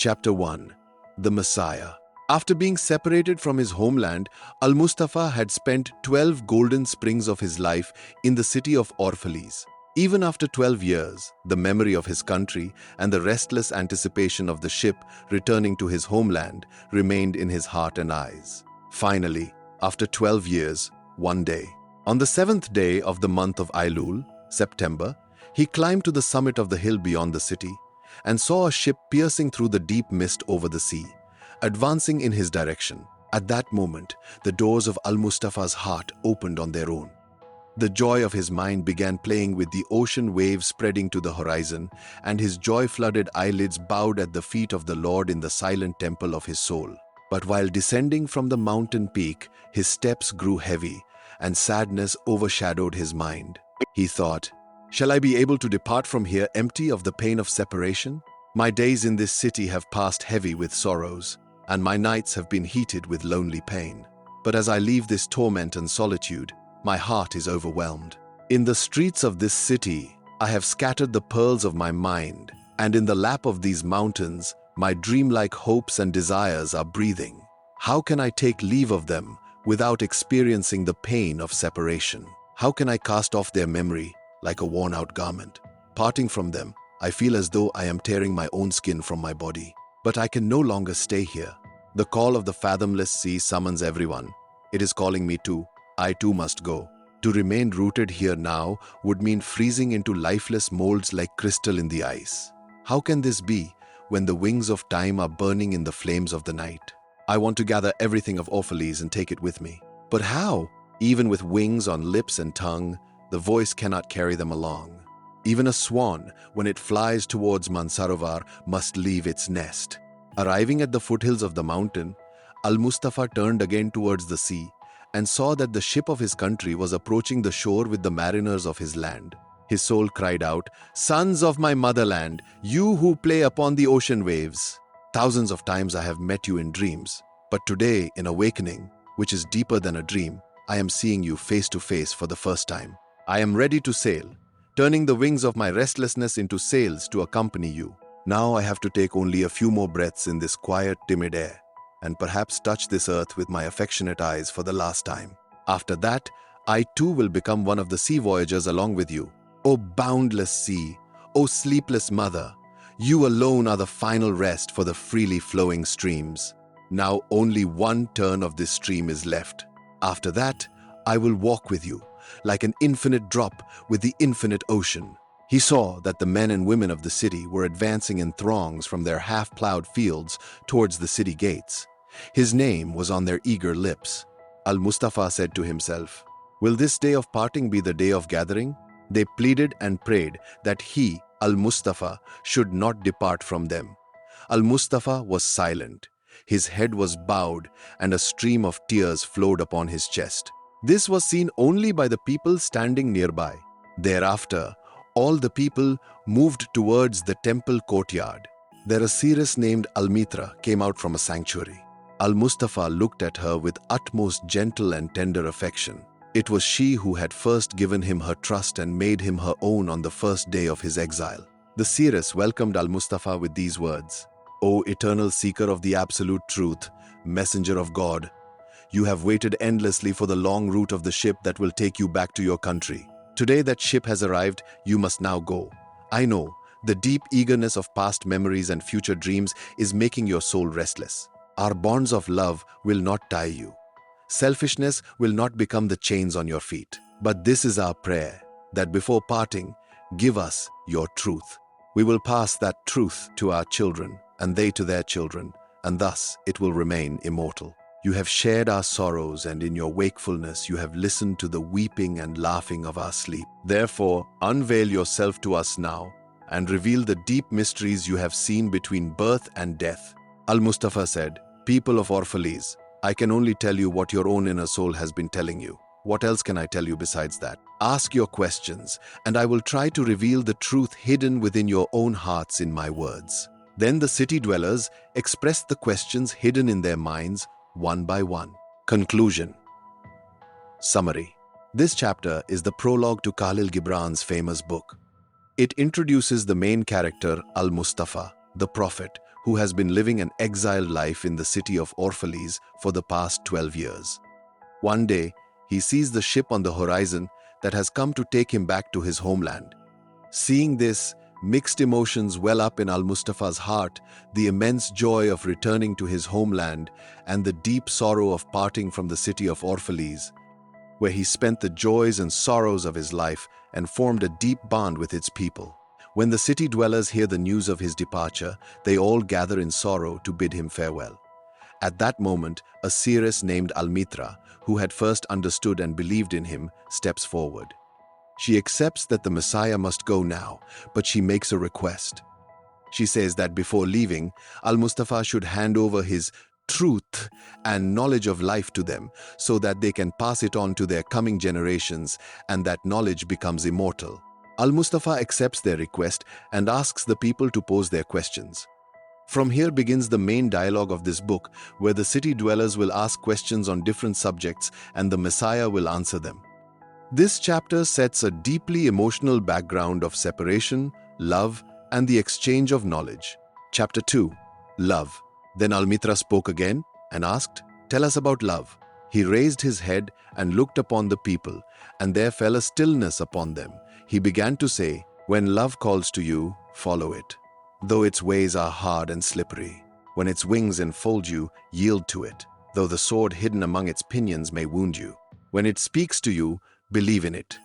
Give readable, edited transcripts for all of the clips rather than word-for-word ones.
Chapter 1. The Messiah. After being separated from his homeland, Almustafa had spent 12 golden springs of his life in the city of Orphalese. Even after 12 years, the memory of his country and the restless anticipation of the ship returning to his homeland remained in his heart and eyes. Finally, after 12 years, one day, on the 7th day of the month of Ailul, September, he climbed to the summit of the hill beyond the city and saw a ship piercing through the deep mist over the sea, advancing in his direction. At that moment, the doors of Almustafa's heart opened on their own. The joy of his mind began playing with the ocean waves spreading to the horizon, and his joy-flooded eyelids bowed at the feet of the Lord in the silent temple of his soul. But while descending from the mountain peak, his steps grew heavy, and sadness overshadowed his mind. He thought, "Shall I be able to depart from here empty of the pain of separation? My days in this city have passed heavy with sorrows, and my nights have been heated with lonely pain. But as I leave this torment and solitude, my heart is overwhelmed. In the streets of this city, I have scattered the pearls of my mind, and in the lap of these mountains, my dreamlike hopes and desires are breathing. How can I take leave of them without experiencing the pain of separation? How can I cast off their memory like a worn-out garment? Parting from them, I feel as though I am tearing my own skin from my body. But I can no longer stay here. The call of the fathomless sea summons everyone. It is calling me too. I too must go. To remain rooted here now would mean freezing into lifeless molds like crystal in the ice. How can this be when the wings of time are burning in the flames of the night? I want to gather everything of Orphalese and take it with me. But how? Even with wings on lips and tongue, the voice cannot carry them along. Even a swan, when it flies towards Mansarovar, must leave its nest. Arriving at the foothills of the mountain, Almustafa turned again towards the sea and saw that the ship of his country was approaching the shore with the mariners of his land. His soul cried out, "Sons of my motherland, you who play upon the ocean waves! Thousands of times I have met you in dreams, but today, in awakening, which is deeper than a dream, I am seeing you face to face for the first time. I am ready to sail, turning the wings of my restlessness into sails to accompany you. Now I have to take only a few more breaths in this quiet, timid air, and perhaps touch this earth with my affectionate eyes for the last time. After that, I too will become one of the sea voyagers along with you. O boundless sea, O sleepless mother, you alone are the final rest for the freely flowing streams. Now only one turn of this stream is left. After that, I will walk with you, like an infinite drop with the infinite ocean." He saw that the men and women of the city were advancing in throngs from their half-plowed fields towards the city gates. His name was on their eager lips. Al-Mustafa said to himself, "Will this day of parting be the day of gathering?" They pleaded and prayed that he, Al-Mustafa, should not depart from them. Al-Mustafa was silent. His head was bowed, and a stream of tears flowed upon his chest. This was seen only by the people standing nearby. Thereafter, all the people moved towards the temple courtyard. There a seeress named Almitra came out from a sanctuary. Al-Mustafa looked at her with utmost gentle and tender affection. It was she who had first given him her trust and made him her own on the first day of his exile. The seeress welcomed Al-Mustafa with these words, "O eternal seeker of the absolute truth, messenger of God, you have waited endlessly for the long route of the ship that will take you back to your country. Today that ship has arrived, you must now go. I know, the deep eagerness of past memories and future dreams is making your soul restless. Our bonds of love will not tie you. Selfishness will not become the chains on your feet. But this is our prayer, that before parting, give us your truth. We will pass that truth to our children, and they to their children, and thus it will remain immortal. You have shared our sorrows, and in your wakefulness you have listened to the weeping and laughing of our sleep. Therefore, unveil yourself to us now, and reveal the deep mysteries you have seen between birth and death." Al-Mustafa said, "People of Orphalese, I can only tell you what your own inner soul has been telling you. What else can I tell you besides that? Ask your questions, and I will try to reveal the truth hidden within your own hearts in my words." Then the city dwellers expressed the questions hidden in their minds, one by one. Conclusion. Summary. This chapter is the prologue to Kahlil Gibran's famous book. It introduces the main character, Al-Mustafa, the prophet, who has been living an exiled life in the city of Orphalese for the past 12 years. One day, he sees the ship on the horizon that has come to take him back to his homeland. Seeing this, mixed emotions well up in Almustafa's heart, the immense joy of returning to his homeland and the deep sorrow of parting from the city of Orphalese, where he spent the joys and sorrows of his life and formed a deep bond with its people. When the city dwellers hear the news of his departure, they all gather in sorrow to bid him farewell. At that moment, a seeress named Almitra, who had first understood and believed in him, steps forward. She accepts that the Messiah must go now, but she makes a request. She says that before leaving, Al-Mustafa should hand over his truth and knowledge of life to them so that they can pass it on to their coming generations and that knowledge becomes immortal. Al-Mustafa accepts their request and asks the people to pose their questions. From here begins the main dialogue of this book, where the city dwellers will ask questions on different subjects and the Messiah will answer them. This chapter sets a deeply emotional background of separation, love, and the exchange of knowledge. Chapter 2. Love. Then Almitra spoke again and asked, "Tell us about love." He raised his head and looked upon the people, and there fell a stillness upon them. He began to say, "When love calls to you, follow it. Though its ways are hard and slippery, when its wings enfold you, yield to it. Though the sword hidden among its pinions may wound you, when it speaks to you, believe in it.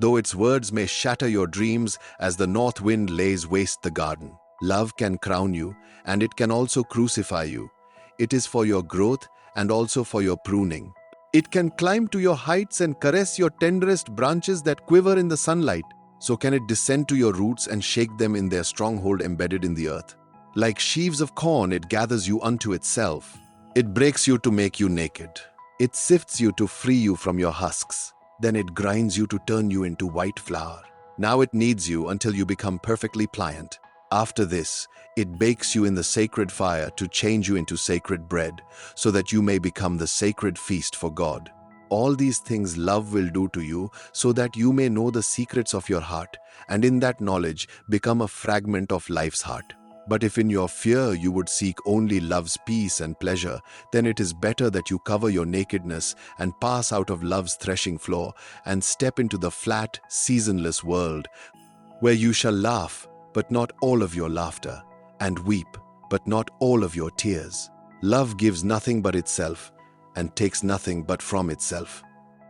Though its words may shatter your dreams as the north wind lays waste the garden, love can crown you, and it can also crucify you. It is for your growth and also for your pruning. It can climb to your heights and caress your tenderest branches that quiver in the sunlight. So can it descend to your roots and shake them in their stronghold embedded in the earth. Like sheaves of corn, it gathers you unto itself. It breaks you to make you naked. It sifts you to free you from your husks. Then it grinds you to turn you into white flour. Now it kneads you until you become perfectly pliant. After this, it bakes you in the sacred fire to change you into sacred bread, so that you may become the sacred feast for God. All these things love will do to you, so that you may know the secrets of your heart, and in that knowledge become a fragment of life's heart. But if in your fear you would seek only love's peace and pleasure, then it is better that you cover your nakedness and pass out of love's threshing floor and step into the flat, seasonless world, where you shall laugh, but not all of your laughter, and weep, but not all of your tears. Love gives nothing but itself, and takes nothing but from itself.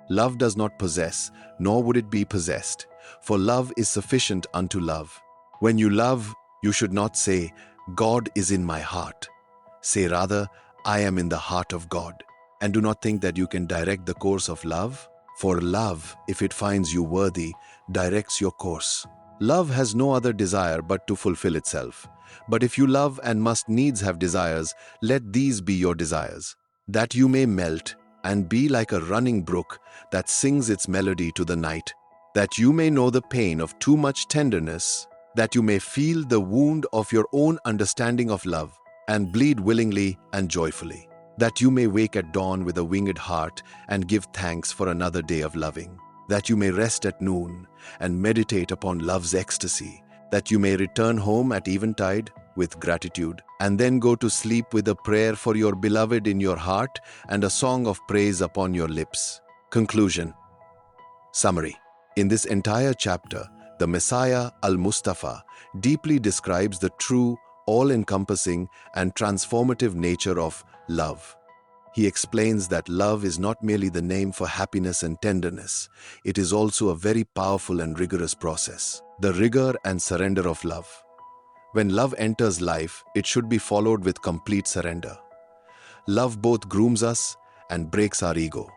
Love does not possess, nor would it be possessed, for love is sufficient unto love. When you love, you should not say, "God is in my heart." Say rather, "I am in the heart of God." And do not think that you can direct the course of love, for love, if it finds you worthy, directs your course. Love has no other desire but to fulfill itself. But if you love and must needs have desires, let these be your desires, that you may melt and be like a running brook that sings its melody to the night, that you may know the pain of too much tenderness, that you may feel the wound of your own understanding of love, and bleed willingly and joyfully, that you may wake at dawn with a winged heart and give thanks for another day of loving, that you may rest at noon and meditate upon love's ecstasy, that you may return home at eventide with gratitude, and then go to sleep with a prayer for your beloved in your heart and a song of praise upon your lips. Conclusion. Summary. In this entire chapter, the Messiah, Al-Mustafa, deeply describes the true, all-encompassing and transformative nature of love. He explains that love is not merely the name for happiness and tenderness. It is also a very powerful and rigorous process. The rigor and surrender of love. When love enters life, it should be followed with complete surrender. Love both grooms us and breaks our ego.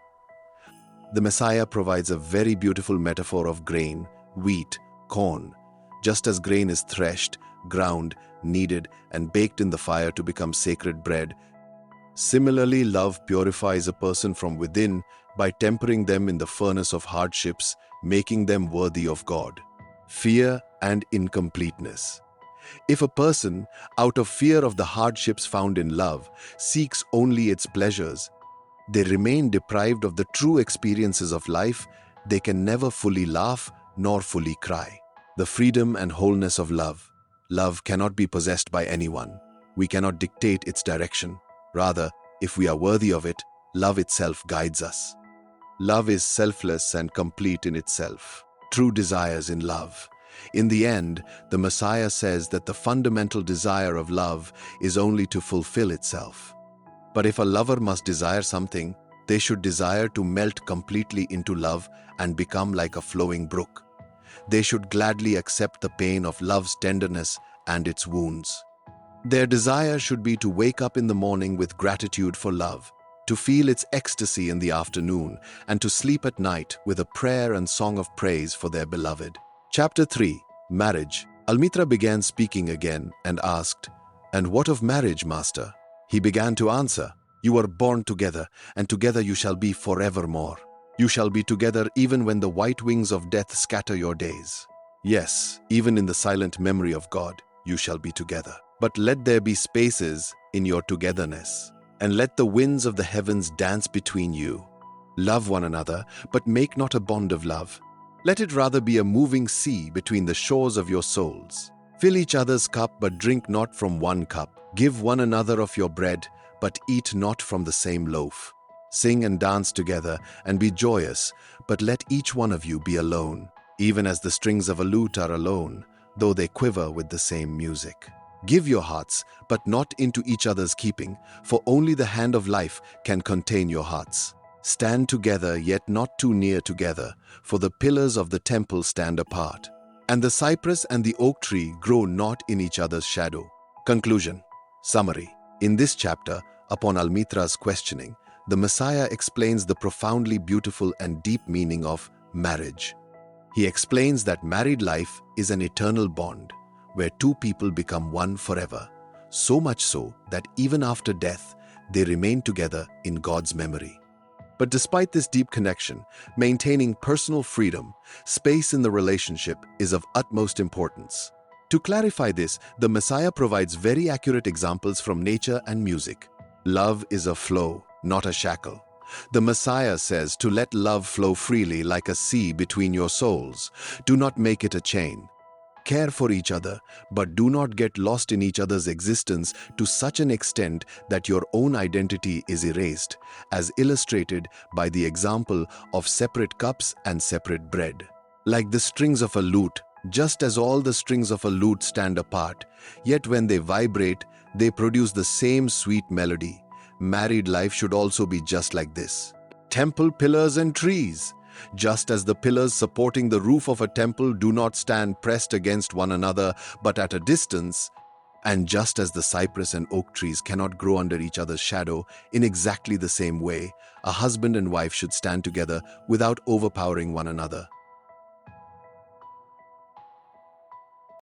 The Messiah provides a very beautiful metaphor of grain, wheat, corn. Just as grain is threshed, ground, kneaded, and baked in the fire to become sacred bread, similarly, love purifies a person from within by tempering them in the furnace of hardships, making them worthy of God. Fear and incompleteness. If a person, out of fear of the hardships found in love, seeks only its pleasures, they remain deprived of the true experiences of life. They can never fully laugh nor fully cry. The freedom and wholeness of love. Love cannot be possessed by anyone. We cannot dictate its direction. Rather, if we are worthy of it, love itself guides us. Love is selfless and complete in itself. True desires in love. In the end, the Messiah says that the fundamental desire of love is only to fulfill itself. But if a lover must desire something, they should desire to melt completely into love and become like a flowing brook. They should gladly accept the pain of love's tenderness and its wounds. Their desire should be to wake up in the morning with gratitude for love, to feel its ecstasy in the afternoon, and to sleep at night with a prayer and song of praise for their beloved. Chapter 3. Marriage. Almitra began speaking again and asked, "And what of marriage, Master?" He began to answer, "You were born together, and together you shall be forevermore. You shall be together even when the white wings of death scatter your days. Yes, even in the silent memory of God, you shall be together. But let there be spaces in your togetherness, and let the winds of the heavens dance between you. Love one another, but make not a bond of love. Let it rather be a moving sea between the shores of your souls. Fill each other's cup, but drink not from one cup. Give one another of your bread, but eat not from the same loaf. Sing and dance together, and be joyous, but let each one of you be alone, even as the strings of a lute are alone, though they quiver with the same music. Give your hearts, but not into each other's keeping, for only the hand of life can contain your hearts. Stand together, yet not too near together, for the pillars of the temple stand apart, and the cypress and the oak tree grow not in each other's shadow." Conclusion. Summary. In this chapter, upon Almitra's questioning, the Messiah explains the profoundly beautiful and deep meaning of marriage. He explains that married life is an eternal bond, where two people become one forever, so much so that even after death, they remain together in God's memory. But despite this deep connection, maintaining personal freedom, space in the relationship is of utmost importance. To clarify this, the Messiah provides very accurate examples from nature and music. Love is a flow, not a shackle. The Messiah says to let love flow freely like a sea between your souls. Do not make it a chain. Care for each other, but do not get lost in each other's existence to such an extent that your own identity is erased, as illustrated by the example of separate cups and separate bread. Like the strings of a lute, just as all the strings of a lute stand apart, yet when they vibrate, they produce the same sweet melody. Married life should also be just like this. Temple pillars and trees. Just as the pillars supporting the roof of a temple do not stand pressed against one another but at a distance, and just as the cypress and oak trees cannot grow under each other's shadow, in exactly the same way, a husband and wife should stand together without overpowering one another.